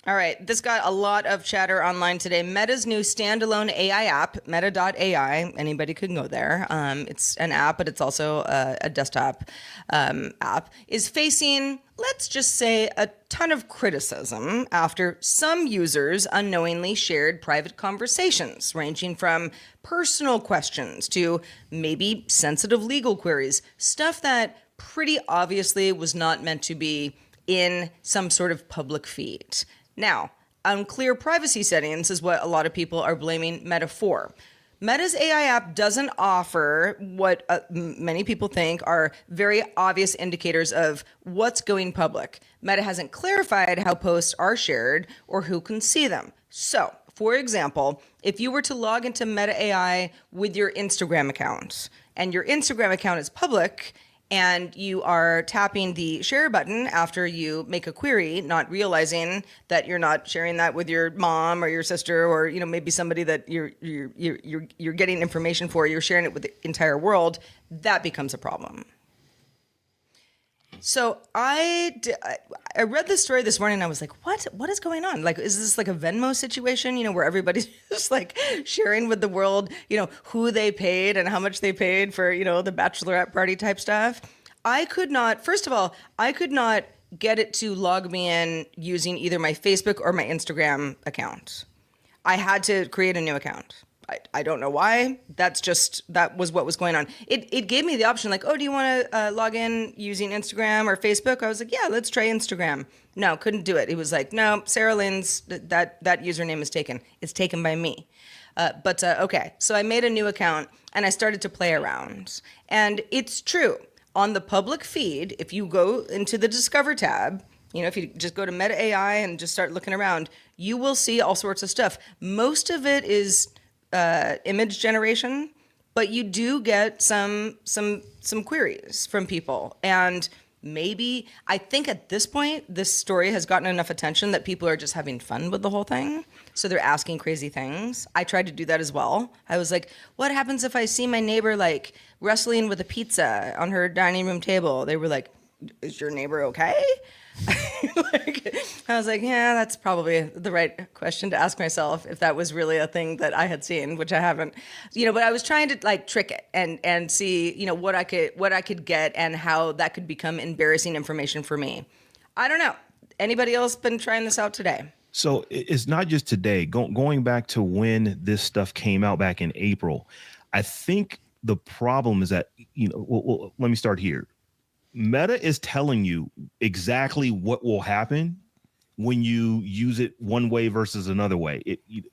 All right, this got a lot of chatter online today. Meta's new standalone AI app, Meta.ai, anybody can go there. It's an app, but it's also a desktop app, is facing, let's just say, a ton of criticism after some users unknowingly shared private conversations, ranging from personal questions to maybe sensitive legal queries, stuff that pretty obviously was not meant to be in some sort of public feed. Now, unclear privacy settings is what a lot of people are blaming Meta for. Meta's AI app doesn't offer what many people think are very obvious indicators of what's going public. Meta hasn't clarified how posts are shared or who can see them. So, for example, if you were to log into Meta AI with your Instagram account, and your Instagram account is public, and you are tapping the share button after you make a query, not realizing that you're not sharing that with your mom or your sister or maybe somebody that you're getting information for, you're sharing it with the entire world, that becomes a problem. So I read this story this morning and I was like, what is going on? Like, is this like a Venmo situation, where everybody's just like sharing with the world, who they paid and how much they paid for, the bachelorette party type stuff? First of all, I could not get it to log me in using either my Facebook or my Instagram account. I had to create a new account. I don't know why. That was what was going on. It gave me the option like, oh, do you want to log in using Instagram or Facebook? I was like, yeah, let's try Instagram. No, couldn't do it. It was like, no, Sarah Lynn's, that username is taken. It's taken by me. But okay, so I made a new account and I started to play around. And it's true. On the public feed, if you go into the Discover tab, if you just go to Meta AI and just start looking around, you will see all sorts of stuff. Most of it is image generation, but you do get some queries from people. And maybe, I think at this point, this story has gotten enough attention that people are just having fun with the whole thing. So they're asking crazy things. I tried to do that as well. I was like, what happens if I see my neighbor like wrestling with a pizza on her dining room table? They were like, is your neighbor okay? I was like, yeah, that's probably the right question to ask myself if that was really a thing that I had seen, which I haven't, but I was trying to like trick it and see, what I could get and how that could become embarrassing information for me. I don't know. Anybody else been trying this out today? So it's not just today. Going back to when this stuff came out back in April, I think the problem is that, well, let me start here. Meta is telling you exactly what will happen when you use it one way versus another way.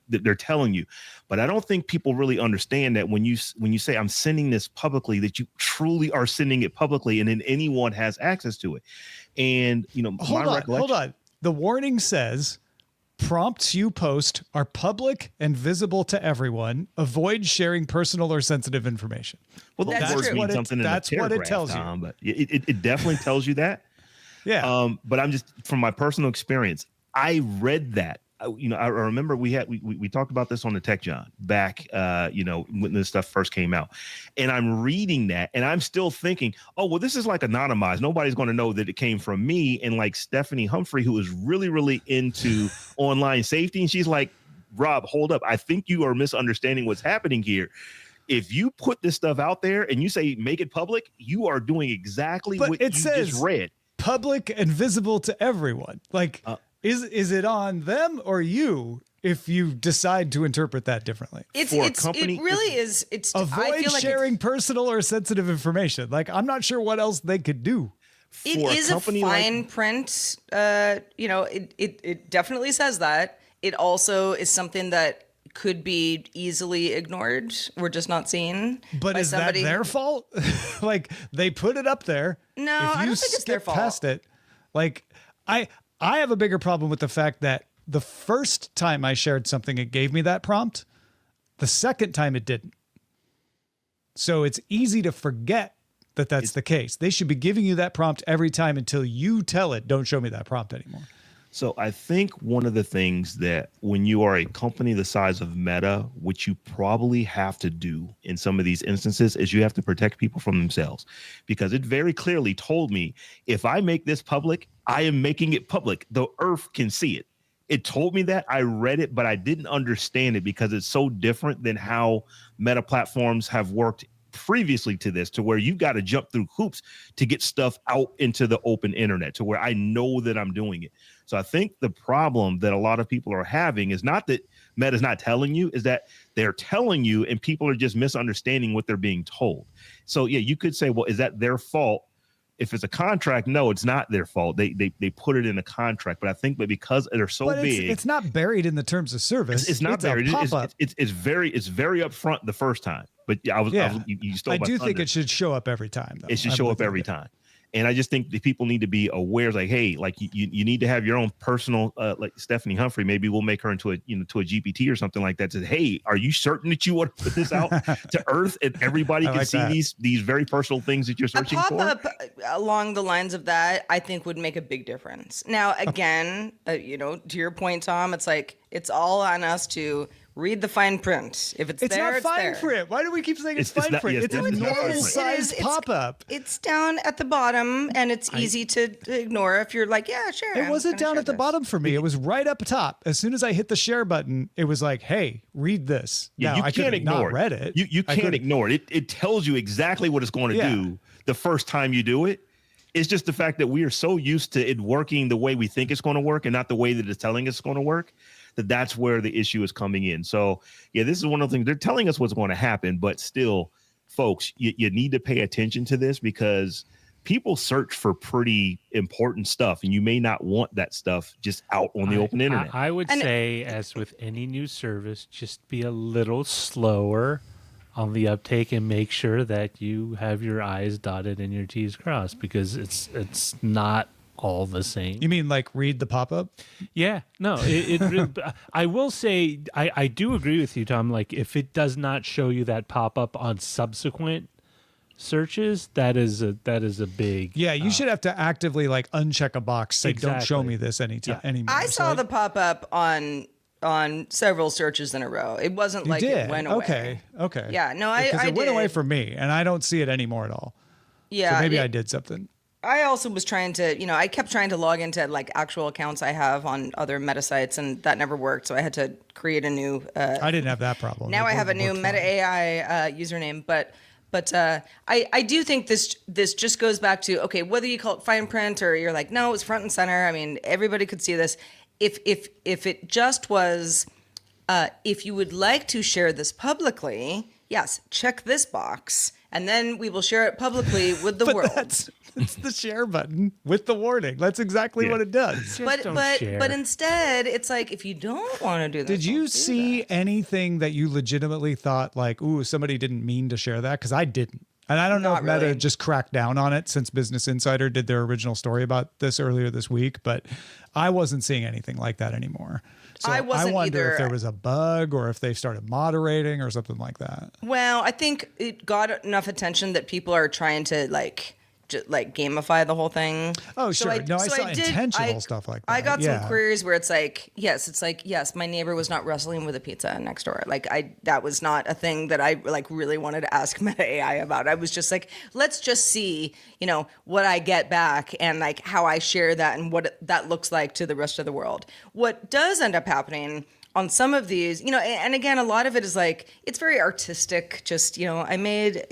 They're telling you, but I don't think people really understand that when you say I'm sending this publicly, that you truly are sending it publicly, and then anyone has access to it. And hold on. The warning says prompts you post are public and visible to everyone. Avoid sharing personal or sensitive information. Well, that's words mean something in a paragraph, what it tells you. But it definitely tells you that. Yeah. But I'm just, from my personal experience, I read that. I remember we talked about this on the Tech John back, when this stuff first came out, and I'm reading that and I'm still thinking, oh, well, this is like anonymized. Nobody's going to know that it came from me. And like Stephanie Humphrey, who is really, really into online safety. And she's like, Rob, hold up. I think you are misunderstanding what's happening here. If you put this stuff out there and you say, make it public, you are doing exactly what you just read. Public and visible to everyone. Like, is it on them or you if you decide to interpret that differently? It really is. Avoid sharing personal or sensitive information. Like, I'm not sure what else they could do. It is a fine print. It definitely says that. It also is something that could be easily ignored. We're just not seeing. But is that their fault? Like, they put it up there. No, I don't think it's their fault. Past it, like I have a bigger problem with the fact that the first time I shared something, it gave me that prompt. The second time it didn't. So it's easy to forget that that's the case. They should be giving you that prompt every time until you tell it, don't show me that prompt anymore. So I think one of the things that when you are a company the size of Meta, which you probably have to do in some of these instances, is you have to protect people from themselves, because it very clearly told me if I make this public, I am making it public. The earth can see it. it told me that. I read it, but I didn't understand it because it's so different than how meta platforms have worked previously to this, to where you've got to jump through hoops to get stuff out into the open internet, to where I know that I'm doing it. So I think the problem that a lot of people are having is not that Meta's not telling you, is that they're telling you and people are just misunderstanding what they're being told. So yeah, you could say, well, is that their fault? If it's a contract, no, it's not their fault. They put it in a contract, but I think that because they're so big, it's not buried in the terms of service. It's not buried. It's very upfront the first time. But yeah, you stole I my do thunder. think it should show up every time, though. It should show up every time. And I just think the people need to be aware, like, hey, like you need to have your own personal, like Stephanie Humphrey. Maybe we'll make her into a GPT or something like that. Says, hey, are you certain that you want to put this out to Earth and everybody can see these very personal things that you're searching for? A pop-up along the lines of that, I think, would make a big difference. Now, again, to your point, Tom, it's like it's all on us to read the fine print. If it's there, not fine print. Why do we keep saying it's fine print? It's a normal size pop-up. It's down at the bottom, and it's easy to ignore if you're like, yeah, sure. It wasn't down at the bottom for me. It was right up top. As soon as I hit the share button, it was like, hey, read this. Yeah, now, you can't ignore it. Read it. You can't ignore it. It tells you exactly what it's going to do the first time you do it. It's just the fact that we are so used to it working the way we think it's going to work and not the way that it's telling us it's going to work, that's where the issue is coming in. So yeah, this is one of the things they're telling us what's going to happen, but still, folks, you need to pay attention to this because people search for pretty important stuff and you may not want that stuff just out on the open internet. I would say, as with any new service, just be a little slower on the uptake and make sure that you have your I's dotted and your T's crossed, because it's not all the same. You mean like read the pop-up? Yeah, no, I will say I do agree with you, Tom. Like if it does not show you that pop-up on subsequent searches, that is a big. Yeah, you should have to actively like uncheck a box, say don't show me this anymore. I saw the pop-up on several searches in a row. It wasn't like it went away. Okay. Yeah, no, Because I it went did. away from me, and I don't see it anymore at all. Yeah, so maybe I did something. I also was trying to, I kept trying to log into like actual accounts I have on other meta sites, and that never worked. So I had to create a new. I didn't have that problem. Now I have a new Meta AI username, but I do think this just goes back to, okay, whether you call it fine print or you're like, no, it was front and center. I mean, everybody could see this. If it just was, if you would like to share this publicly, yes, check this box, and then we will share it publicly with the world. It's the share button with the warning. That's exactly what it does. But instead, it's like, if you don't want to do that. Did you see anything that you legitimately thought like, ooh, somebody didn't mean to share that? Because I didn't. And I don't know if Meta just cracked down on it since Business Insider did their original story about this earlier this week, but I wasn't seeing anything like that anymore. So I wonder if there was a bug or if they started moderating or something like that. Well, I think it got enough attention that people are trying to like gamify the whole thing. Oh, sure. I saw intentional stuff like that. I got some queries where it's like, yes, my neighbor was not wrestling with a pizza next door. Like that was not a thing that I like really wanted to ask Meta AI about. I was just like, let's just see, what I get back and like how I share that and what that looks like to the rest of the world. What does end up happening on some of these, and again, a lot of it is like, it's very artistic. Just, I made,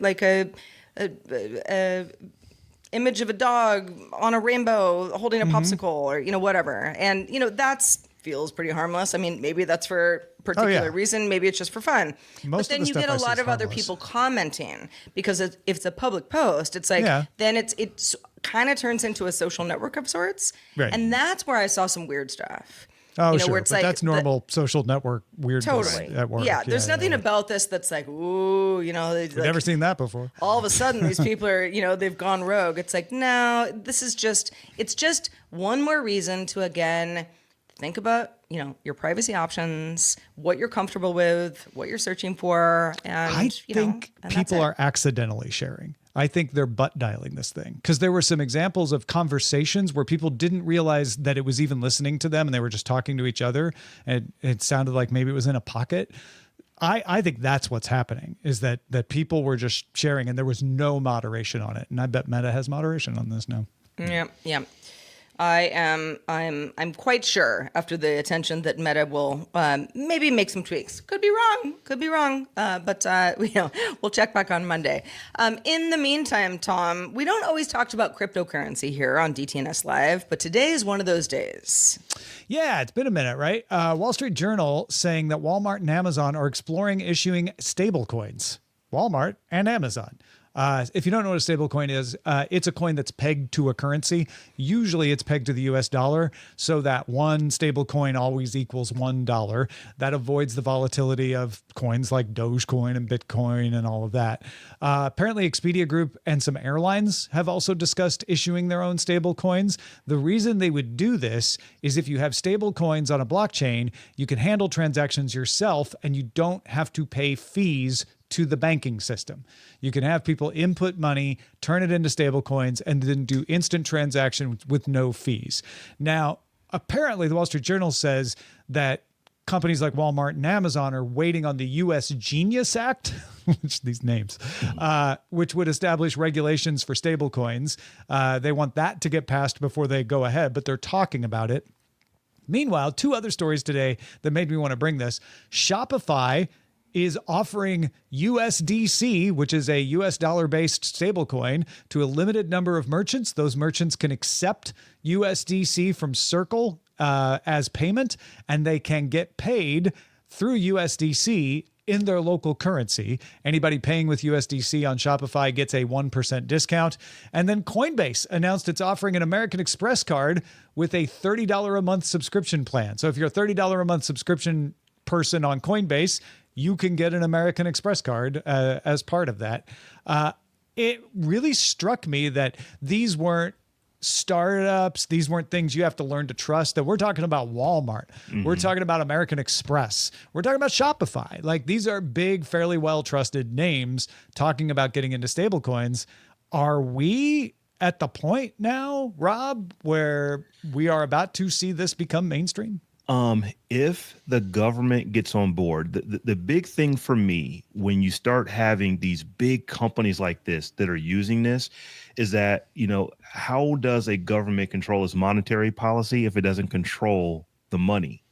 like a image of a dog on a rainbow holding a popsicle or whatever, and that feels pretty harmless. I mean, maybe that's for a particular reason, maybe it's just for fun. But then you get a lot of other people commenting, because if it's a public post, it's like then it's kind of turns into a social network of sorts, and that's where I saw some weird stuff. Oh, sure. Where it's like that's social network weirdness at work. Yeah, there's nothing about this that's like, ooh, We've never seen that before. All of a sudden, these people are, they've gone rogue. It's like, no, this is it's just one more reason to, again, think about, your privacy options, what you're comfortable with, what you're searching for. And I think people are accidentally sharing. I think they're butt dialing this thing, because there were some examples of conversations where people didn't realize that it was even listening to them and they were just talking to each other, and it sounded like maybe it was in a pocket. I think that's what's happening, is that people were just sharing and there was no moderation on it. And I bet Meta has moderation on this now. Yeah. I'm quite sure after the attention that Meta will maybe make some tweaks. Could be wrong, but we'll check back on Monday. In the meantime, Tom, we don't always talk about cryptocurrency here on DTNS Live, but today is one of those days. Yeah, it's been a minute, right? Wall Street Journal saying that Walmart and Amazon are exploring issuing stablecoins. Walmart and Amazon. If you don't know what a stablecoin is, it's a coin that's pegged to a currency. Usually it's pegged to the US dollar, so that one stablecoin always equals $1. That avoids the volatility of coins like Dogecoin and Bitcoin and all of that. Apparently, Expedia Group and some airlines have also discussed issuing their own stablecoins. The reason they would do this is if you have stablecoins on a blockchain, you can handle transactions yourself and you don't have to pay fees to the banking system. You can have people input money, turn it into stable coins, and then do instant transaction with no fees. Now, apparently, the Wall Street Journal says that companies like Walmart and Amazon are waiting on the U.S. Genius Act, which these names, which would establish regulations for stable coins. They want that to get passed before they go ahead, but they're talking about it. Meanwhile, two other stories today that made me want to bring this. Shopify is offering USDC, which is a US dollar-based stablecoin, to a limited number of merchants. Those merchants can accept USDC from Circle as payment, and they can get paid through USDC in their local currency. Anybody paying with USDC on Shopify gets a 1% discount. And then Coinbase announced it's offering an American Express card with a $30 a month subscription plan. So if you're a $30 a month subscription person on Coinbase, you can get an American Express card as part of that. It really struck me that these weren't startups. These weren't things you have to learn to trust. That we're talking about Walmart. Mm-hmm. We're talking about American Express. We're talking about Shopify. Like, these are big, fairly well-trusted names talking about getting into stablecoins. Are we at the point now, Rob, where we are about to see this become mainstream? If the government gets on board, the big thing for me, when you start having these big companies like this that are using this, is that, how does a government control its monetary policy if it doesn't control the money?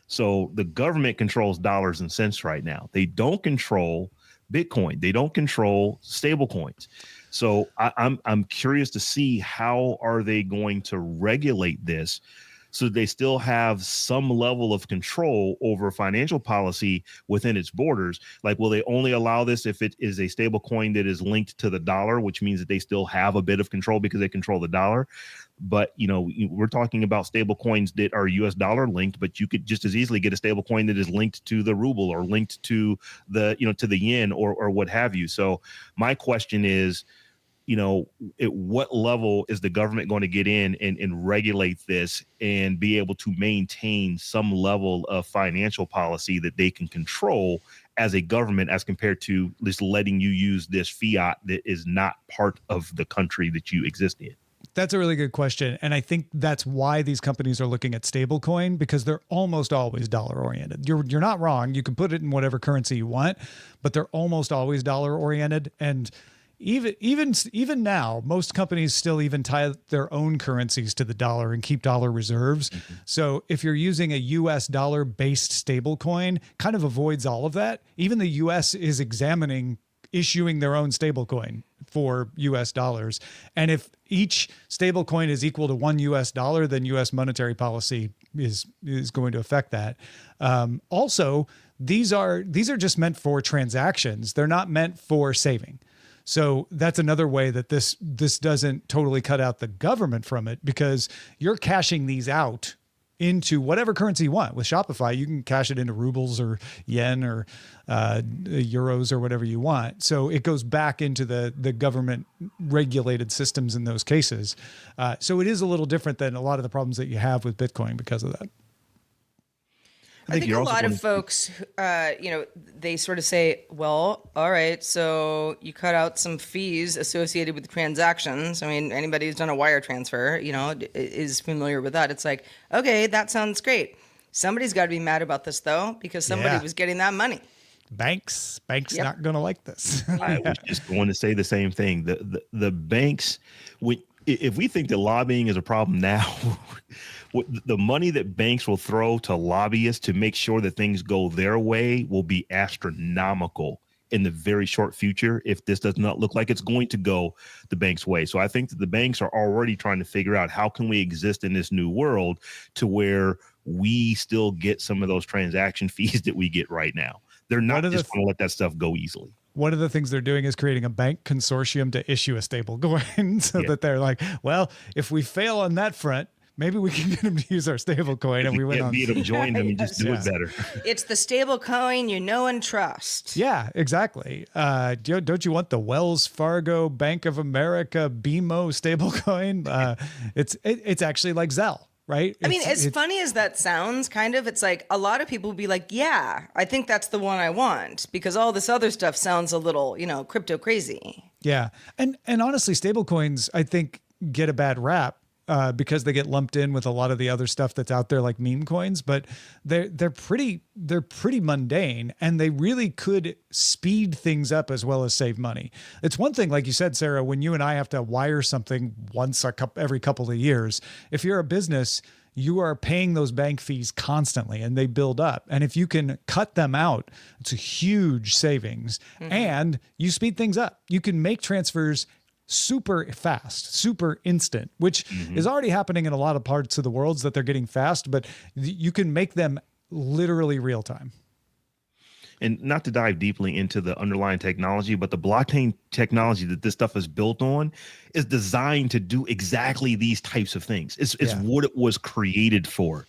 So the government controls dollars and cents right now. They don't control Bitcoin. They don't control stable coins. So I'm curious to see how are they going to regulate this, so they still have some level of control over financial policy within its borders. Like, will they only allow this if it is a stable coin that is linked to the dollar, which means that they still have a bit of control because they control the dollar? But, we're talking about stable coins that are US dollar linked, but you could just as easily get a stable coin that is linked to the ruble or linked to the, to the yen or what have you. So my question is, at what level is the government going to get in and regulate this and be able to maintain some level of financial policy that they can control as a government, as compared to just letting you use this fiat that is not part of the country that you exist in? That's a really good question. And I think that's why these companies are looking at stablecoin, because they're almost always dollar oriented. You're not wrong. You can put it in whatever currency you want, but they're almost always dollar oriented. And even now, most companies still even tie their own currencies to the dollar and keep dollar reserves. Mm-hmm. So if you're using a US dollar based stable coin, kind of avoids all of that. Even the US is examining issuing their own stable coin for US dollars. And if each stable coin is equal to $1 US, then US monetary policy is going to affect that. Also, these are just meant for transactions. They're not meant for saving. So that's another way that this doesn't totally cut out the government from it, because you're cashing these out into whatever currency you want. With Shopify, you can cash it into rubles or yen or euros or whatever you want. So it goes back into the government regulated systems in those cases. So it is a little different than a lot of the problems that you have with Bitcoin because of that. I think a lot of folks, they sort of say, well, all right, so you cut out some fees associated with transactions. I mean, anybody who's done a wire transfer, is familiar with that. It's like, okay, that sounds great. Somebody's got to be mad about this, though, because somebody was getting that money. Banks yep. Not going to like this. I was just going to say the same thing. The banks, if we think that lobbying is a problem now, the money that banks will throw to lobbyists to make sure that things go their way will be astronomical in the very short future if this does not look like it's going to go the bank's way. So I think that the banks are already trying to figure out how can we exist in this new world to where we still get some of those transaction fees that we get right now. They're not just going to let that stuff go easily. One of the things they're doing is creating a bank consortium to issue a stable coin so that they're like, well, if we fail on that front, maybe we can get them to use our stable coin and we win on. Beat them, join them, and just do it better. It's the stable coin you know and trust. Yeah, exactly. Don't you want the Wells Fargo, Bank of America, BMO stable coin? It's actually like Zelle. Right. I mean, as funny as that sounds, kind of, it's like a lot of people will be like, yeah, I think that's the one I want because all this other stuff sounds a little, crypto crazy. Yeah. And honestly, stable coins, I think, get a bad rap because they get lumped in with a lot of the other stuff that's out there, like meme coins, but they're pretty mundane, and they really could speed things up as well as save money. It's one thing, like you said, Sarah, when you and I have to wire something every couple of years. If you're a business, you are paying those bank fees constantly and they build up. And if you can cut them out, it's a huge savings. And you speed things up. You can make transfers super fast, super instant, which is already happening in a lot of parts of the world that they're getting fast, but you can make them literally real time. And not to dive deeply into the underlying technology, but the blockchain technology that this stuff is built on is designed to do exactly these types of things. It's what it was created for.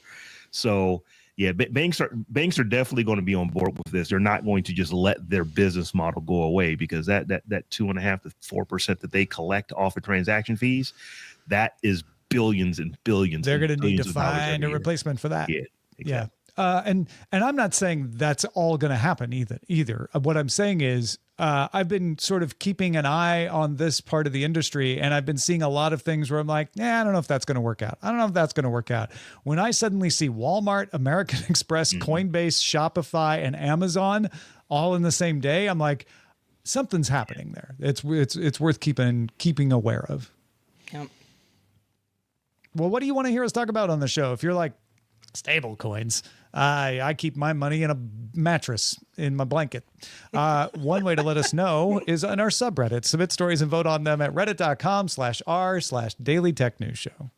So yeah, banks are definitely going to be on board with this. They're not going to just let their business model go away because that 2.5% to 4% that they collect off of transaction fees, that is billions and billions. They're going to need to find a replacement for that. Yeah, exactly. Yeah. And I'm not saying that's all going to happen either. What I'm saying is I've been sort of keeping an eye on this part of the industry, and I've been seeing a lot of things where I'm like, I don't know if that's going to work out. I don't know if that's going to work out. When I suddenly see Walmart, American Express, Coinbase, Shopify, and Amazon all in the same day, I'm like, something's happening there. It's worth keeping aware of. Yep. Well, what do you want to hear us talk about on the show? If you're like, stable coins, I keep my money in a mattress in my blanket. One way to let us know is on our subreddit. Submit stories and vote on them at reddit.com/r/Daily Tech News Show.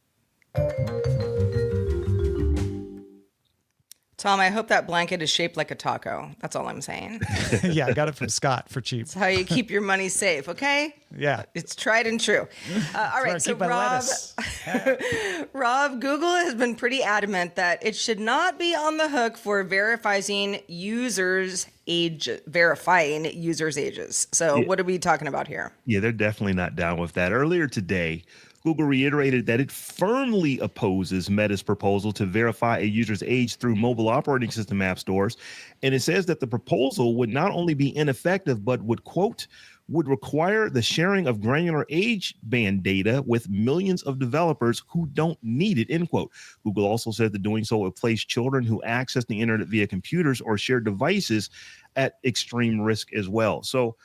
Tom, I hope that blanket is shaped like a taco. That's all I'm saying. Yeah, I got it from Scott for cheap. That's how you keep your money safe, okay? Yeah. It's tried and true. All right, so Rob, Google has been pretty adamant that it should not be on the hook for verifying users' ages. So what are we talking about here? Yeah, they're definitely not down with that. Earlier today, Google reiterated that it firmly opposes Meta's proposal to verify a user's age through mobile operating system app stores. And it says that the proposal would not only be ineffective, but would, quote, would require the sharing of granular age band data with millions of developers who don't need it, end quote. Google also said that doing so would place children who access the internet via computers or shared devices at extreme risk as well. So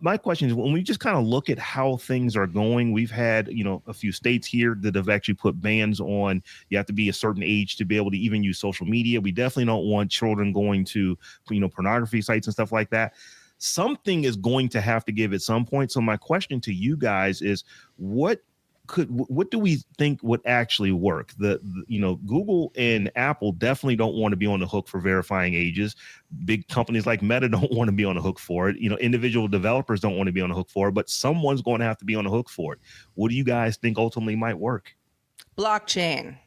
my question is, when we just kind of look at how things are going, we've had, a few states here that have actually put bans on, you have to be a certain age to be able to even use social media. We definitely don't want children going to, pornography sites and stuff like that. Something is going to have to give at some point. So my question to you guys is, what do we think would actually work? Google and Apple definitely don't want to be on the hook for verifying ages. Big companies like Meta don't want to be on the hook for it. Individual developers don't want to be on the hook for it, but someone's going to have to be on the hook for it. What do you guys think ultimately might work? Blockchain.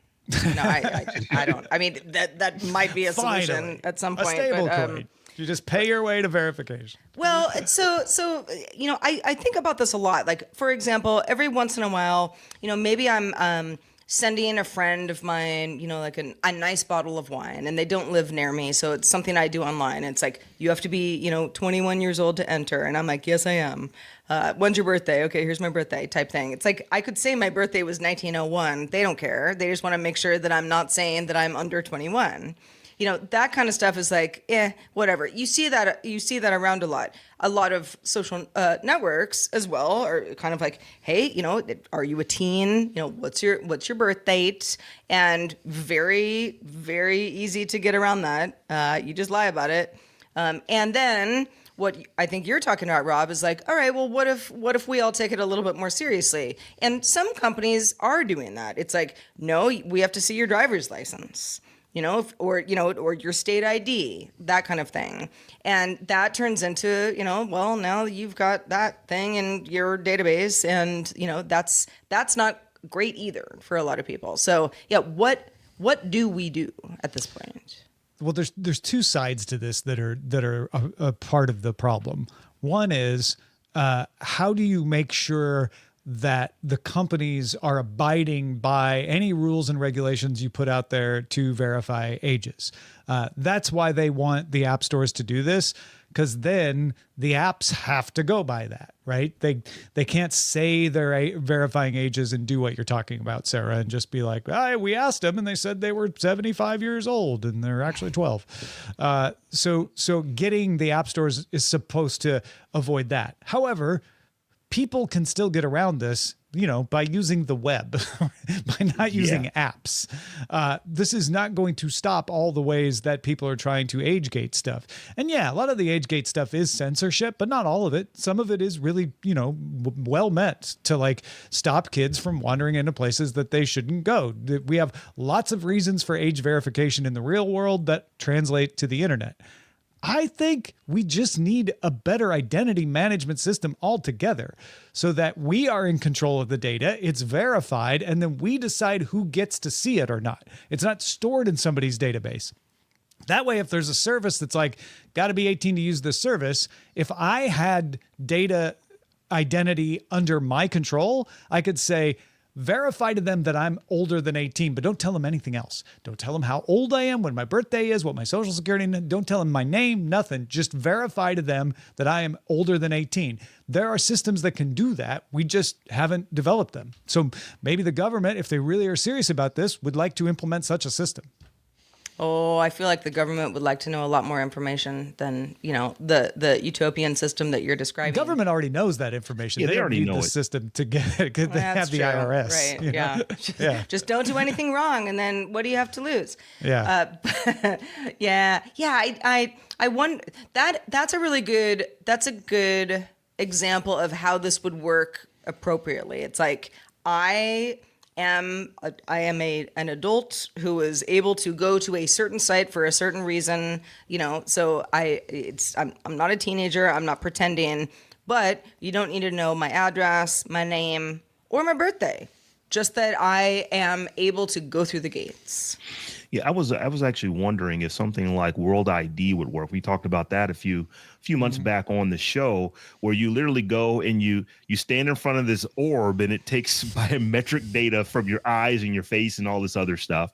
No, I don't. I mean, that might be a solution Finally, at some point. A stable coin. You just pay your way to verification. Well, so I think about this a lot. Like, for example, every once in a while, maybe I'm sending a friend of mine, like a nice bottle of wine, and they don't live near me, so it's something I do online. It's like, you have to be 21 years old to enter, and I'm like, yes, I am. When's your birthday? Okay, here's my birthday type thing. It's like, I could say my birthday was 1901. They don't care. They just want to make sure that I'm not saying that I'm under 21. that kind of stuff is like, whatever. You see that around a lot. A lot of social networks as well are kind of like, hey, are you a teen? What's your birth date? And very, very easy to get around that. You just lie about it. And then what I think you're talking about, Rob, is like, all right, well, what if we all take it a little bit more seriously? And some companies are doing that. It's like, no, we have to see your driver's license, or your state ID, that kind of thing. And that turns into, well, now you've got that thing in your database, and that's not great either for a lot of people. So yeah, what do we do at this point? Well, there's two sides to this that are a part of the problem. One is how do you make sure that the companies are abiding by any rules and regulations you put out there to verify ages? That's why they want the app stores to do this, because then the apps have to go by that, right? They can't say they're verifying ages and do what you're talking about, Sarah, and just be like, we asked them and they said they were 75 years old and they're actually 12. So getting the app stores is supposed to avoid that. However, people can still get around this, by using the web, by not using apps. This is not going to stop all the ways that people are trying to age gate stuff. And yeah, a lot of the age gate stuff is censorship, but not all of it. Some of it is really, well meant to like stop kids from wandering into places that they shouldn't go. We have lots of reasons for age verification in the real world that translate to the internet. I think we just need a better identity management system altogether so that we are in control of the data, it's verified, and then we decide who gets to see it or not. It's not stored in somebody's database. That way, if there's a service that's like, got to be 18 to use this service, if I had data identity under my control, I could say, verify to them that I'm older than 18, but don't tell them anything else. Don't tell them how old I am, when my birthday is, what my social security, don't tell them my name, nothing. Just verify to them that I am older than 18. There are systems that can do that. We just haven't developed them. So maybe the government, if they really are serious about this, would like to implement such a system. Oh, I feel like the government would like to know a lot more information than, the utopian system that you're describing. The government already knows that information. Yeah, they already need know the it. system to get it. They have the true. IRS. Right, yeah. Yeah. Just don't do anything wrong, and then what do you have to lose? Yeah. I wonder that's a good example of how this would work appropriately. It's like I am an adult who is able to go to a certain site for a certain reason, so I'm not a teenager, I'm not pretending, but you don't need to know my address, my name, or my birthday, just that I am able to go through the gates. Yeah, I was actually wondering if something like World ID would work. We talked about that a few months back on the show, where you literally go and you stand in front of this orb and it takes biometric data from your eyes and your face and all this other stuff.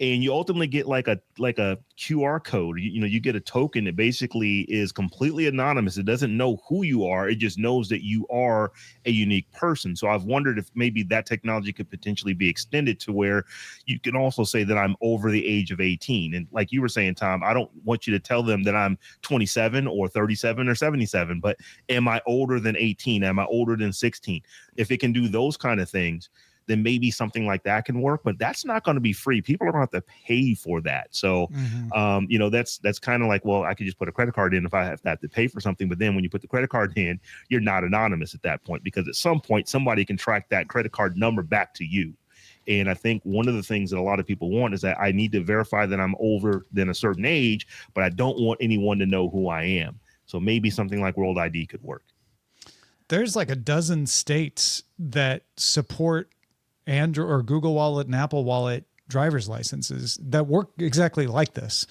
And you ultimately get like a QR code. You get a token that basically is completely anonymous. It doesn't know who you are. It just knows that you are a unique person. So I've wondered if maybe that technology could potentially be extended to where you can also say that I'm over the age of 18. And like you were saying, Tom, I don't want you to tell them that I'm 27 or 37 or 77, but am I older than 18? Am I older than 16? If it can do those kind of things, then maybe something like that can work, but that's not going to be free. People are going to have to pay for that. So, that's kind of like, well, I could just put a credit card in if I have to pay for something. But then when you put the credit card in, you're not anonymous at that point, because at some point somebody can track that credit card number back to you. And I think one of the things that a lot of people want is that I need to verify that I'm older than a certain age, but I don't want anyone to know who I am. So maybe something like World ID could work. There's like a dozen states that support Android or Google Wallet and Apple Wallet driver's licenses that work exactly like this.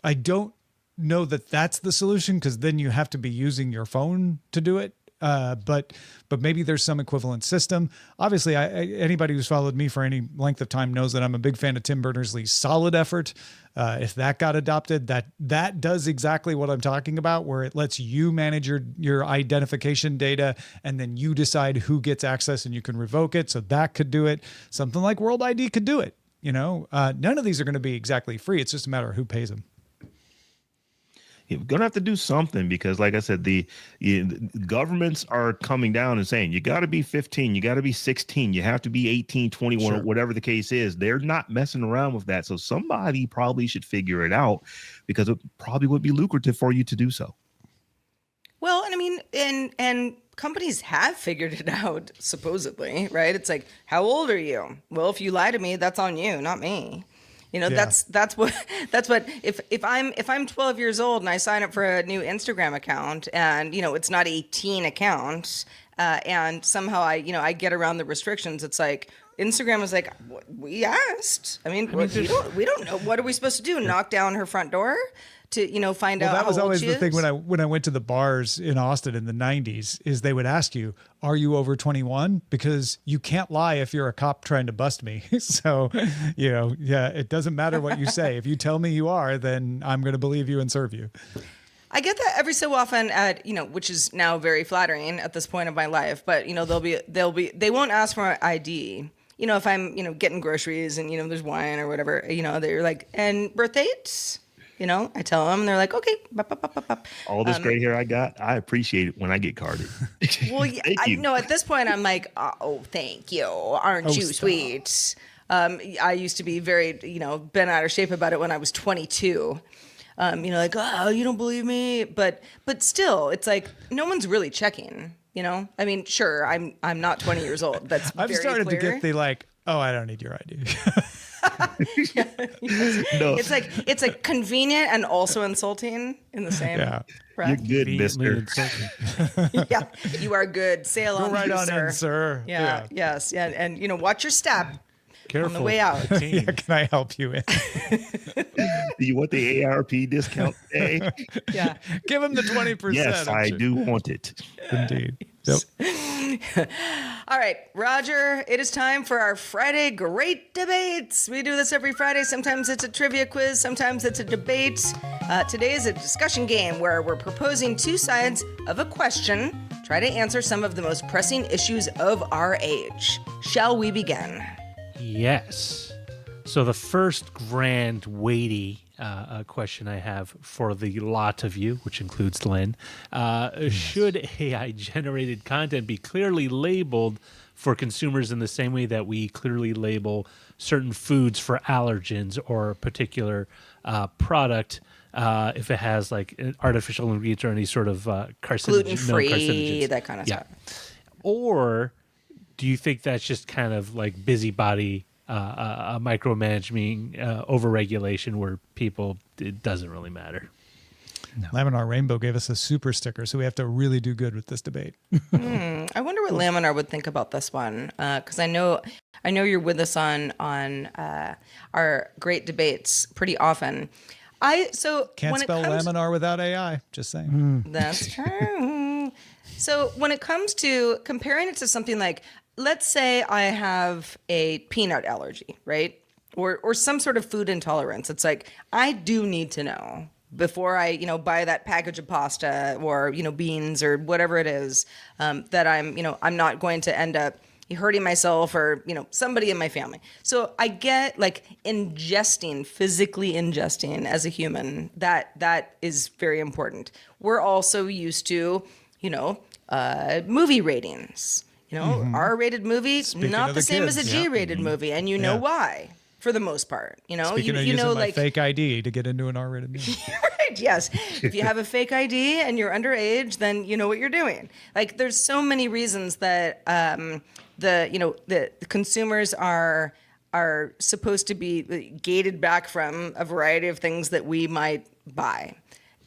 I don't know that that's the solution, because then you have to be using your phone to do it. But maybe there's some equivalent system. Obviously, anybody who's followed me for any length of time knows that I'm a big fan of Tim Berners-Lee's Solid effort. If that got adopted, that does exactly what I'm talking about, where it lets you manage your identification data, and then you decide who gets access and you can revoke it. So that could do it. Something like World ID could do it. None of these are going to be exactly free. It's just a matter of who pays them. You're gonna have to do something because, like I said, the governments are coming down and saying you got to be 15, you got to be 16, you have to be 18, 21, Sure. whatever the case is. They're not messing around with that. So somebody probably should figure it out because it probably would be lucrative for you to do so. Well, and I mean, and companies have figured it out, supposedly, right? It's like, how old are you? Well, if you lie to me, that's on you, not me. Yeah. That's what if I'm 12 years old and I sign up for a new Instagram account and it's not a teen account, and somehow I get around the restrictions. It's like Instagram was like, we asked. I mean, we don't know. What are we supposed to do? Knock down her front door to find out? That was how old always she the thing is? when I went to the bars in Austin in the 90s is they would ask you, are you over 21? Because you can't lie if you're a cop trying to bust me. So, it doesn't matter what you say. If you tell me you are, then I'm going to believe you and serve you. I get that every so often which is now very flattering at this point of my life, but they won't ask for my ID. If I'm, getting groceries and, there's wine or whatever, they're like, and birth dates? I tell them, and they're like, okay. All this gray hair I got, I appreciate it when I get carded. Well, yeah, Thank you. at this point, I'm like, oh, thank you. Aren't you stop. sweet? I used to be very, bent out of shape about it when I was 22. Like, oh, you don't believe me, but still, it's like no one's really checking. I mean, sure, I'm not 20 years old. That's I've very started clear. to get the like, oh, I don't need your ID. No, It's like convenient and also insulting in the same Yeah. breath. you're good, Conveniently mister. insulting. Yeah, you are good. Sail Go on, right you, on sir. in, sir. Yeah, yes, yeah, and watch your step Careful. on the way out. Yeah, can I help you in? Do you want the ARP discount today? Yeah. Give him the 20%. Yes, I'm I sure. do want it. Indeed. Yep. All right, Roger, it is time for our Friday Great Debates. We do this every Friday. Sometimes it's a trivia quiz, sometimes it's a debate. Today is a discussion game where we're proposing two sides of a question. Try to answer some of the most pressing issues of our age. Shall we begin? Yes. So the first grand weighty question I have for the lot of you, which includes Lynn, should AI-generated content be clearly labeled for consumers in the same way that we clearly label certain foods for allergens or a particular product if it has like artificial ingredients or any sort of Gluten-free, carcinogens? that kind of stuff. Or do you think that's just kind of like busybody micromanaging, overregulation where people, it doesn't really matter? Laminar Rainbow gave us a super sticker, so we have to really do good with this debate. I wonder what Laminar would think about this one, because I know you're with us on our great debates pretty often. Can't when spell it comes, Laminar without AI. Just saying. That's true. So when it comes to comparing it to something like, let's say I have a peanut allergy, right? Or some sort of food intolerance. It's like, I do need to know before I, buy that package of pasta or, beans or whatever it is, that I'm not going to end up hurting myself or, somebody in my family. So I get like physically ingesting as a human, that is very important. We're also used to, movie ratings. R-rated movie, Speaking not of the the same as a kids. G-rated movie, and you know Yeah. why, for the most part. Speaking of you using know, my like fake ID to get into an R-rated movie. right, yes. If you have a fake ID and you're underage, then you know what you're doing. Like, there's so many reasons that the consumers are supposed to be gated back from a variety of things that we might buy.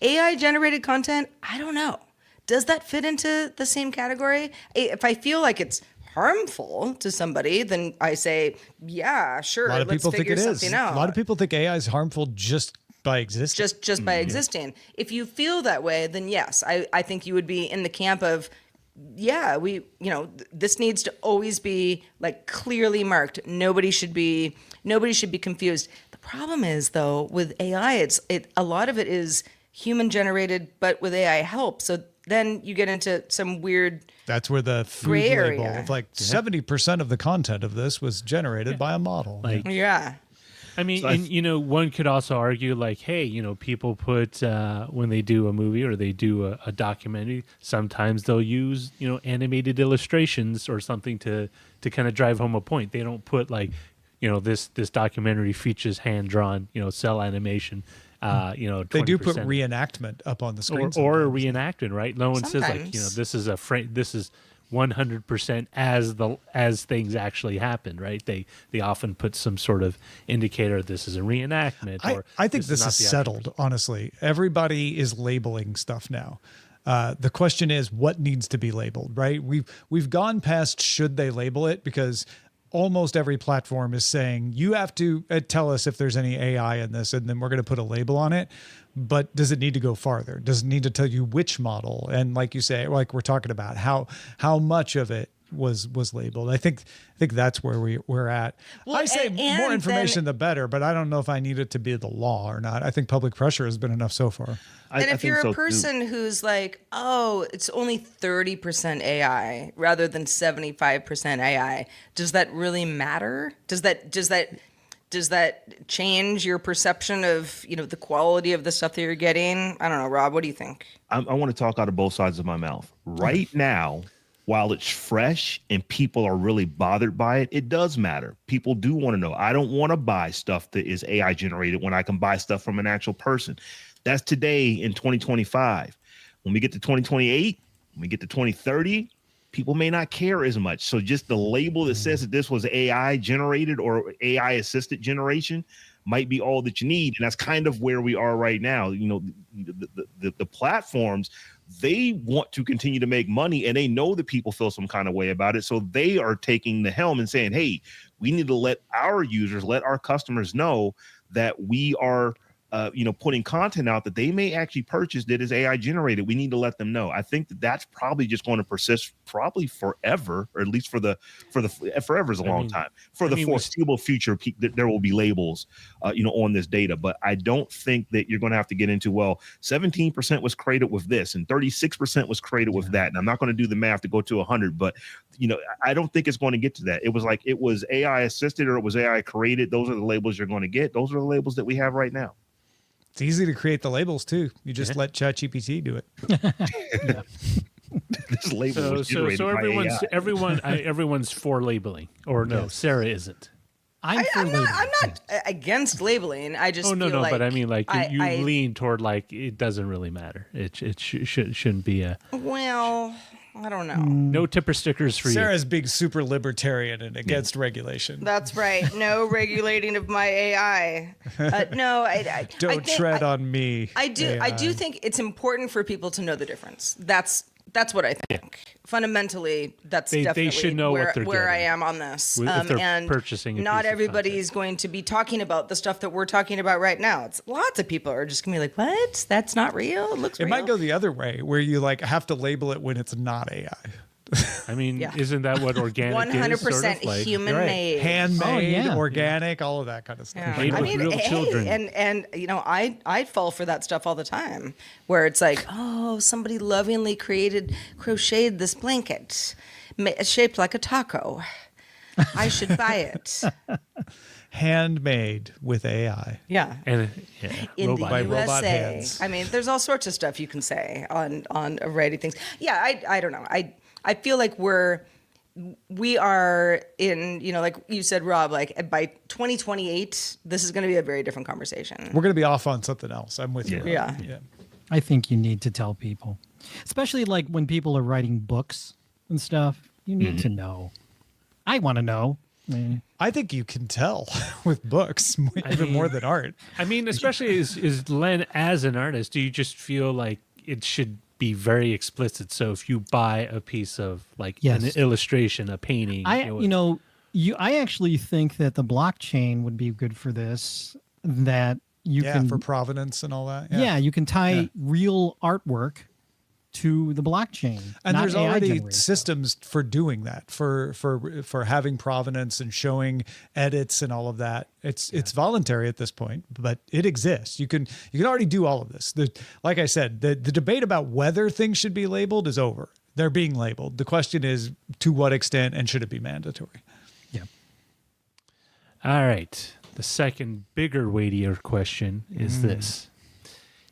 AI generated content, I don't know. Does that fit into the same category? If I feel like it's harmful to somebody, then I say, yeah, sure, A lot of let's people think figure it is. something out. A lot of people think AI is harmful just by existing. Just by existing. If you feel that way, then yes, I think you would be in the camp of, yeah, this needs to always be like clearly marked. Nobody should be confused. The problem is though with AI, a lot of it is human generated, but with AI help. So then you get into some weird. That's where the food Gray label area. of like 70% of the content of this was generated by a model. Like, Yeah. I mean, So and one could also argue like, hey, people put when they do a movie or they do a documentary, sometimes they'll use animated illustrations or something to kind of drive home a point. They don't put like, this documentary features hand drawn, cell animation. They do put 20%. reenactment up on the screen. or a sometimes. reenactment, right? No one says like, Sometimes. this is a frame. This is 100% as things actually happened, right? They often put some sort of indicator. This is a reenactment. Or I think this not is the settled, honestly. Everybody is labeling stuff now. The question is, what needs to be labeled, right? We've gone past should they label it, because almost every platform is saying you have to tell us if there's any AI in this, and then we're going to put a label on it. But does it need to go farther? Does it need to tell you which model? And like you say, like we're talking about, how much of it was labeled? I think that's where we're at. Well, I say and more then- information the better, but I don't know if I need it to be the law or not. I think public pressure has been enough so far. And if you're so, a too. person who's like, oh, it's only 30% AI rather than 75% AI, does that really matter? Does that change your perception of, the quality of the stuff that you're getting? I don't know, Rob, what do you think? I want to talk out of both sides of my mouth. Right now, while it's fresh and people are really bothered by it, it does matter. People do want to know. I don't want to buy stuff that is AI generated when I can buy stuff from an actual person. That's today in 2025. When we get to 2028, when we get to 2030, people may not care as much. So just the label that says that this was AI generated or AI assisted generation might be all that you need. And that's kind of where we are right now. The platforms, they want to continue to make money, and they know that people feel some kind of way about it. So they are taking the helm and saying, hey, we need to let our users, let our customers know that we are putting content out that they may actually purchase that is AI generated. We need to let them know. I think that's probably just going to persist probably forever, or at least for forever is a long time. For the foreseeable future, there will be labels, on this data. But I don't think that you're going to have to get into, 17% was created with this and 36% was created with that. And I'm not going to do the math to go to 100, but I don't think it's going to get to that. It was like, it was AI assisted or it was AI created. Those are the labels you're going to get. Those are the labels that we have right now. It's easy to create the labels too. You just let ChatGPT do it. This label was generated so by AI. everyone's for labeling, or no? Sarah isn't. I'm not against labeling. I just feel like, but I mean, like you lean toward like it doesn't really matter. It shouldn't be a. Well, I don't know. No tipper stickers for Sarah's big super libertarian and against regulation. That's right. No regulating of my AI. No, I Don't think, tread on me. I do think it's important for people to know the difference. That's what I think. Fundamentally, that's definitely they should know where, what they're where I getting. am on this. If they're and purchasing a not piece of everybody content. is going to be talking about the stuff that we're talking about right now. It's lots of people are just gonna be like, "What? That's not real. It looks It real." might go the other way, where you like have to label it when it's not AI. I mean, Yeah. isn't that what organic 100% is? Sort of like, human made. Handmade, yeah. organic, all of that kind of stuff. Yeah. Made with real children. And I fall for that stuff all the time, where it's like, oh, somebody lovingly crocheted this blanket, shaped like a taco. I should buy it. Handmade with AI. Yeah. and In robot. By the robot USA. hands. I mean, there's all sorts of stuff you can say on a variety of things. Yeah, I don't know. I feel like we are in, like you said, Rob, like by 2028, this is going to be a very different conversation. We're going to be off on something else. I'm with you. Rob. Yeah. I think you need to tell people, especially like when people are writing books and stuff. You need to know. I want to know. I think you can tell with books even more than art. I mean, especially is Len as an artist, do you just feel like it should be very explicit? So if you buy a piece of like an Yes. illustration, a painting, I actually think that the blockchain would be good for this. That you can for provenance and all that. Yeah, you can tie real artwork to the blockchain. And not there's AI already generated stuff. systems for doing that, for having provenance and showing edits and all of that. It's voluntary at this point, but it exists. You can already do all of this. Like I said, the debate about whether things should be labeled is over. They're being labeled. The question is to what extent and should it be mandatory? Yeah. All right. The second bigger, weightier question is this.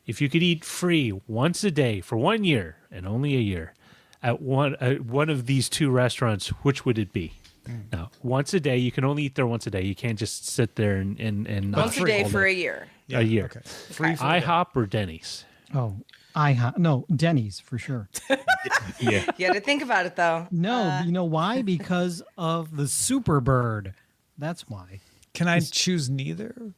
If you could eat free once a day for 1 year and only a year at one of these two restaurants, which would it be? Now, once a day, you can only eat there once a day. You can't just sit there and not Once a day for a year. a year. Okay. Free for IHOP or Denny's? Oh, no, Denny's for sure. Yeah. You had to think about it though. No, you know why? Because of the super bird. That's why. Can I choose neither?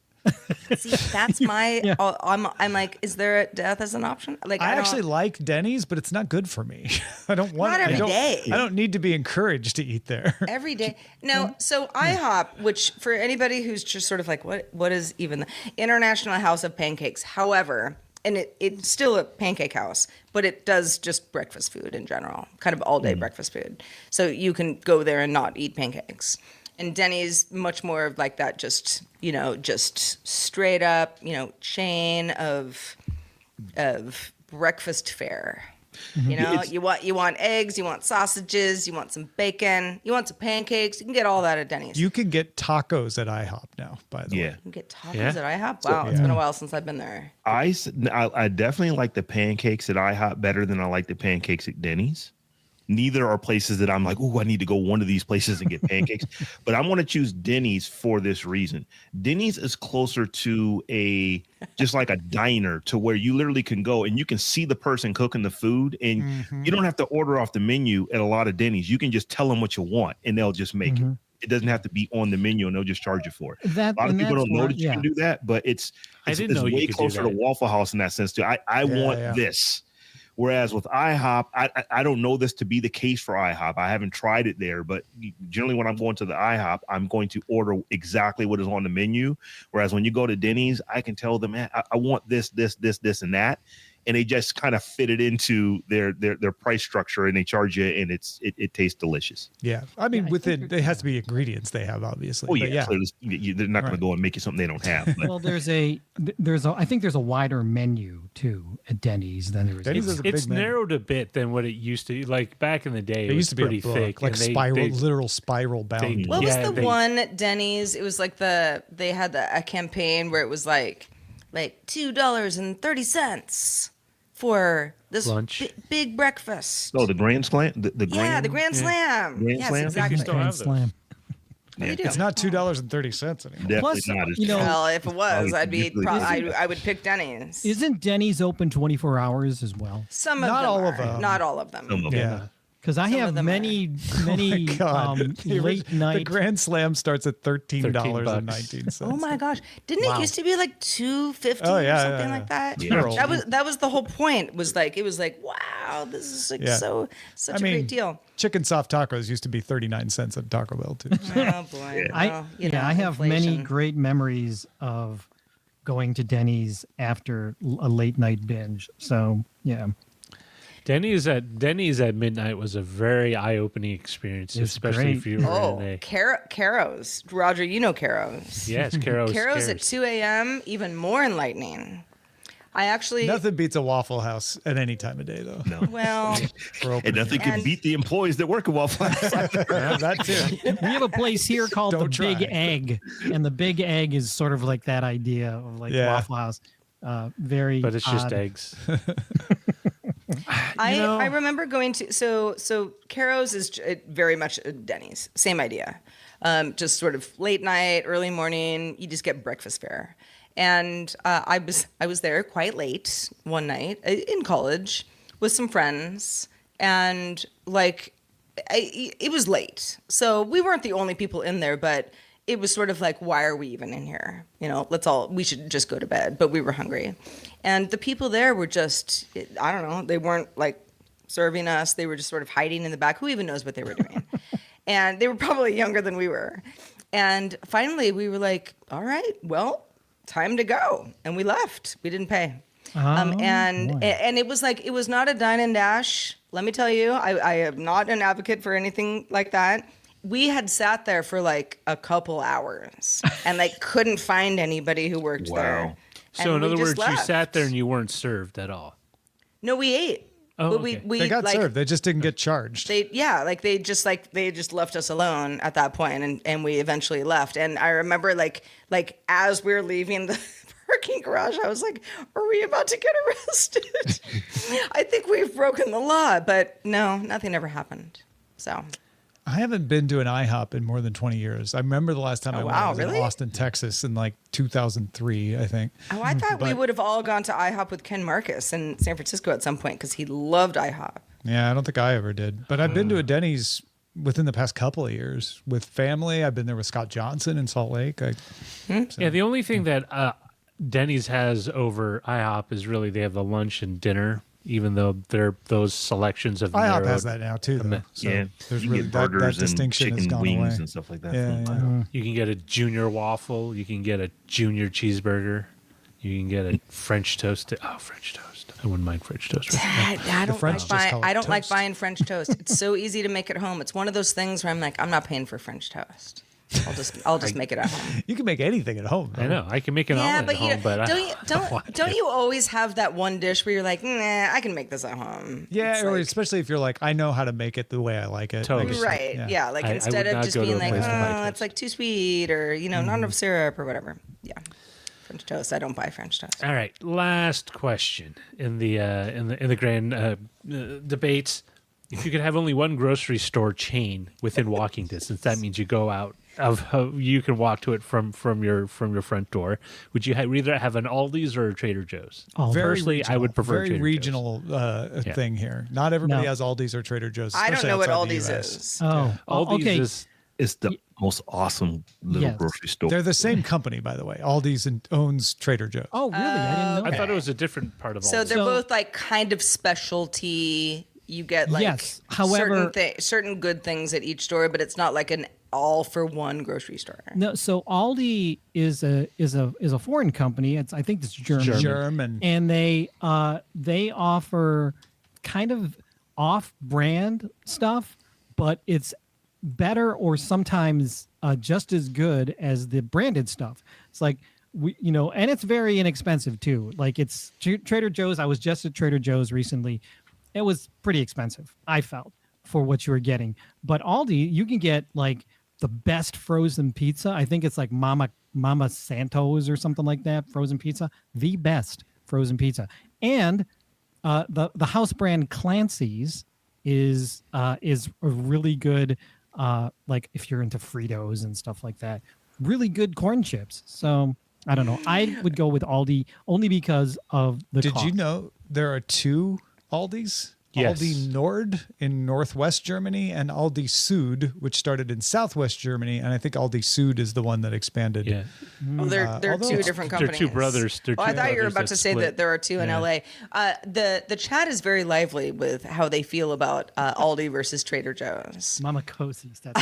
See, that's my. Yeah. I'm like, is there a death as an option? Like, I don't- actually like Denny's, but it's not good for me. I don't want. Not every day. I don't need to be encouraged to eat there. every day. No, so IHOP, which for anybody who's just sort of like, what is even the International House of Pancakes? However, and it's still a pancake house, but it does just breakfast food in general, kind of all day breakfast food. So you can go there and not eat pancakes. And Denny's much more of like that, just straight up, chain of breakfast fare. You want eggs, you want sausages, you want some bacon, you want some pancakes. You can get all that at Denny's. You can get tacos at IHOP now. By the way. Yeah. You can get tacos Yeah. at IHOP. Wow, it's been a while since I've been there. I definitely like the pancakes at IHOP better than I like the pancakes at Denny's. Neither are places that I'm like, oh, I need to go one of these places and get pancakes. But I'm going to choose Denny's for this reason. Denny's is closer to just like a diner, to where you literally can go and you can see the person cooking the food, and you don't have to order off the menu at a lot of Denny's. You can just tell them what you want and they'll just make it. It doesn't have to be on the menu and they'll just charge you for it. A lot of people don't know that you can do that, but it's didn't know you way could do closer to that. Waffle House in that sense too. I want this. Whereas with IHOP, I don't know this to be the case for IHOP. I haven't tried it there, but generally when I'm going to the IHOP, I'm going to order exactly what is on the menu. Whereas when you go to Denny's, I can tell them, man, I want this, and that. And they just kind of fit it into their price structure, and they charge you, and it tastes delicious. Yeah, I mean, I within think there has to be ingredients they have, obviously. Oh But yeah, so they're not going to go and make you something they don't have. But Well, I think there's a wider menu too at Denny's than there is. Denny's is a It's big menu. narrowed a bit than what it used to. Like back in the day, It used to be pretty a book, thick, like and they- spiral, they- literal spiral bound. What Yeah, was the one at Denny's? It was like they had a campaign where it was like $2.30 for this Lunch. big breakfast. the Grand Slam, the Yeah, Grand, the Grand Slam. Grand Yes, Slam? exactly. still Grand have those. Slam. They do. It's not $2.30 anymore. definitely Plus, not. It's you know, Well, if it was, Probably I'd be. significantly I would pick Denny's. Isn't Denny's open 24 hours as well? Some of Not them all are. of them. Not all of them. some of them. Yeah. Because I Some of have them many God. late The night. Grand Slam starts at $13.19. Oh my gosh! Didn't it used to be like $2.50 Oh, yeah, or something yeah, like that? Yeah. That was the whole point. It was like wow, this is like Yeah. such a great deal. Chicken soft tacos used to be 39 cents at Taco Bell too. Oh boy. Well, I have many inflation. great memories of going to Denny's after a late night binge. So yeah, Denny's at midnight was a very eye-opening experience, It's especially great. if you were Oh, in a Caro's. Roger, you know Caro's. yes, Caro's. Caro's at 2 a.m. even more enlightening. I actually Nothing beats a Waffle House at any time of day, though. No. well, For And opening. nothing can And- beat the employees that work at Waffle House. Yeah, that too. we have a place here called the Don't Big try. Egg, and the Big Egg is sort of like that idea of like Yeah. Waffle House. Very, But it's just odd. eggs. I remember going to so Caro's is very much a Denny's, same idea, just sort of late night, early morning. You just get breakfast fare, and I was there quite late one night in college with some friends, and like it was late, so we weren't the only people in there, but it was sort of like, why are we even in here? We should just go to bed. But we were hungry. And the people there were just, I don't know, they weren't like serving us. They were just sort of hiding in the back. Who even knows what they were doing? And they were probably younger than we were. And finally we were like, all right, well, time to go. And we left. We didn't pay. And it was like, it was not a dine and dash. Let me tell you, I am not an advocate for anything like that. We had sat there for like a couple hours and like couldn't find anybody who worked there. So in And other we just words, you left. sat there and you weren't served at all. No, we ate. Oh, But okay. we They got like, served. They just didn't get charged. they just left us alone at that point, and we eventually left. And I remember like as we were leaving the parking garage, I was like, are we about to get arrested? I think we've broken the law. But no, nothing ever happened. So I haven't been to an IHOP in more than 20 years. I remember the last time I went wow, was really? in Austin, Texas in like 2003, I think. oh, I thought we would have all gone to IHOP with Ken Marcus in San Francisco at some point because he loved IHOP. Yeah, I don't think I ever did. But I've been to a Denny's within the past couple of years with family. I've been there with Scott Johnson in Salt Lake. Yeah, the only thing that Denny's has over IHOP is really they have the lunch and dinner, even though those selections have IHOP narrowed. has that now too, though. So Yeah, there's you really get that burgers and distinction has chicken gone wings away. and stuff like that. Yeah, from yeah. IHOP. You can get a junior waffle. You can get a junior cheeseburger. You can get a French toast. Oh, French toast. I wouldn't mind French toast. I don't French like just call it I don't like toast. buying French toast. It's so easy to make at home. It's one of those things where I'm like, I'm not paying for French toast. I'll just make it at home. You can make anything at home. I know. I can make an Yeah, omelet but at home, but don't you always have that one dish where you're like, nah, I can make this at home. Yeah, It's or like- especially if you're like, I know how to make it the way I like it. Totally. Like it's- right. Yeah, like I instead would of not just go to being a like, place to buy oh, toast. it's like too sweet or not enough syrup or whatever. Yeah, French toast. I don't buy French toast. all right. Last question in the grand debates. If you could have only one grocery store chain within walking distance, that means you go out you can walk to it from your front door. Would you either have an Aldi's or a Trader Joe's? Oh, Very Personally, I would prefer very Trader regional thing here. Not everybody No. has Aldi's or Trader Joe's. I don't especially know what outside the Aldi's US. is. Oh, Aldi's okay. is It's the most awesome little Yes. grocery store. They're the same company, by the way. Aldi's owns Trader Joe's. Oh, really? I didn't know I that. thought it was a different part of So Aldi's. they're So- both like kind of specialty. You get like Yes, however- certain good things at each store, but it's not like an all for one grocery store. No, so Aldi is a foreign company. I think it's German. German. And they offer kind of off-brand stuff, but it's better or sometimes just as good as the branded stuff. It's like and it's very inexpensive too. Like it's Trader Joe's. I was just at Trader Joe's recently. It was pretty expensive, I felt, for what you were getting. But Aldi, you can get like the best frozen pizza. I think it's like Mama Santos or something like that. Frozen pizza, the best frozen pizza. And the house brand Clancy's is a really good. Like if you're into Fritos and stuff like that, really good corn chips. So I don't know. I would go with Aldi only because of the. Did you cost. know there are two Aldis? Yes. Aldi Nord in northwest Germany and Aldi Süd, which started in southwest Germany. And I think Aldi Süd is the one that expanded. yeah. Oh, they're although two it's- different they're companies. two brothers. They're Oh, I two thought you were brothers about that to say split. that there are two in Yeah. LA. The chat is very lively with how they feel about Aldi versus Trader Joe's. Mama Cosie's? That's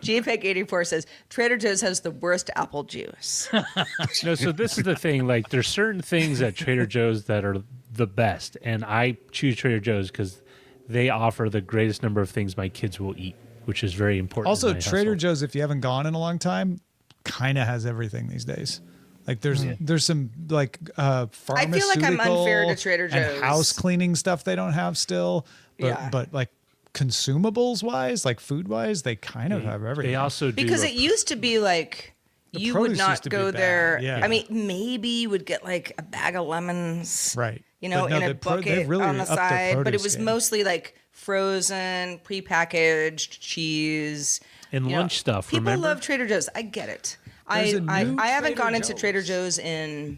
JPEG84 says Trader Joe's has the worst apple juice. No, so this is the thing. Like, there's certain things at Trader Joe's that are the best, and I choose Trader Joe's because they offer the greatest number of things my kids will eat, which is very important. Also, in my Trader household. Joe's, if you haven't gone in a long time, kind of has everything these days. Like there's some like pharmaceutical feel like I'm unfair to Trader Joe's. and house cleaning stuff they don't have still. But Yeah. but like consumables wise, like food wise, they kind of have everything. They also do Because a- it used to be like you would produce used not to be go bad, there. yeah. I mean, maybe you would get like a bag of lemons, Right. You know, But no, in a they've bucket really on the upped their side. But it produce was game. mostly like frozen, prepackaged cheese. And You know, lunch stuff, People remember? love Trader Joe's. I get it. There's a new I haven't Trader gone into Joe's. Trader Joe's in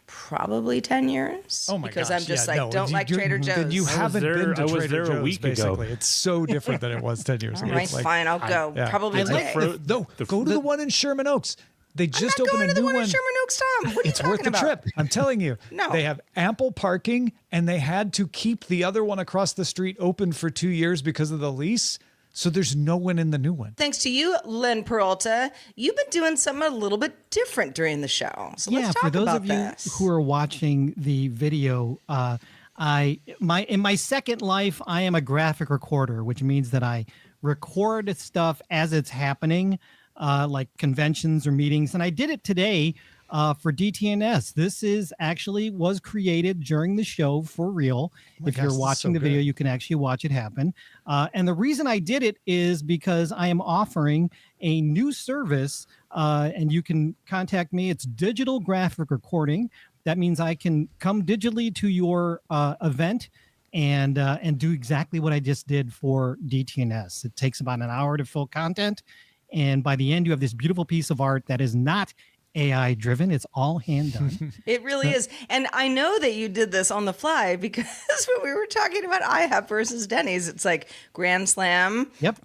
probably 10 years. Oh my because gosh, I'm just yeah, like, no, don't like Trader Joe's. Then you haven't there- been to I was Trader there a Joe's, week ago. basically. It's so different than it was 10 years All ago. right, It's like- fine, I'll go. yeah. Probably I like today. fro- No, go to the one in Sherman Oaks. They I'm just not opened going a to the new one one. in Sherman Oaks, Tom. What are It's you worth talking the about? trip. I'm telling you. No. They have ample parking, and they had to keep the other one across the street open for 2 years because of the lease. So there's no one in the new one. Thanks to you, Len Peralta, you've been doing something a little bit different during the show. So let's talk for those about of this. you who are watching the video, in my second life, I am a graphic recorder, which means that I record stuff as it's happening, like conventions or meetings. And I did it today for DTNS. This was created during the show for real. If gosh, you're this is watching so the video, good. you can actually watch it happen. And the reason I did it is because I am offering a new service, and you can contact me. It's digital graphic recording. That means I can come digitally to your event and do exactly what I just did for DTNS. It takes about an hour to fill content. And by the end, you have this beautiful piece of art that is not AI driven. It's all hand done. It really is. And I know that you did this on the fly because when we were talking about IHOP versus Denny's, it's like Grand Slam. Yep.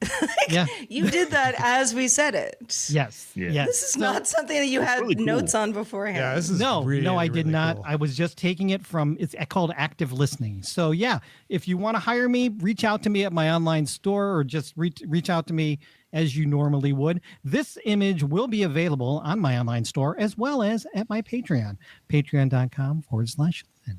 Yeah. You did that as we said it. Yes. Yeah. Yes. This is not something that you had really cool. notes on beforehand. Yeah, this is No, really, I did really not. cool. I was just taking it from, it's called active listening. So yeah, if you want to hire me, reach out to me at my online store or just reach out to me as you normally would. This image will be available on my online store as well as at my Patreon, patreon.com/Len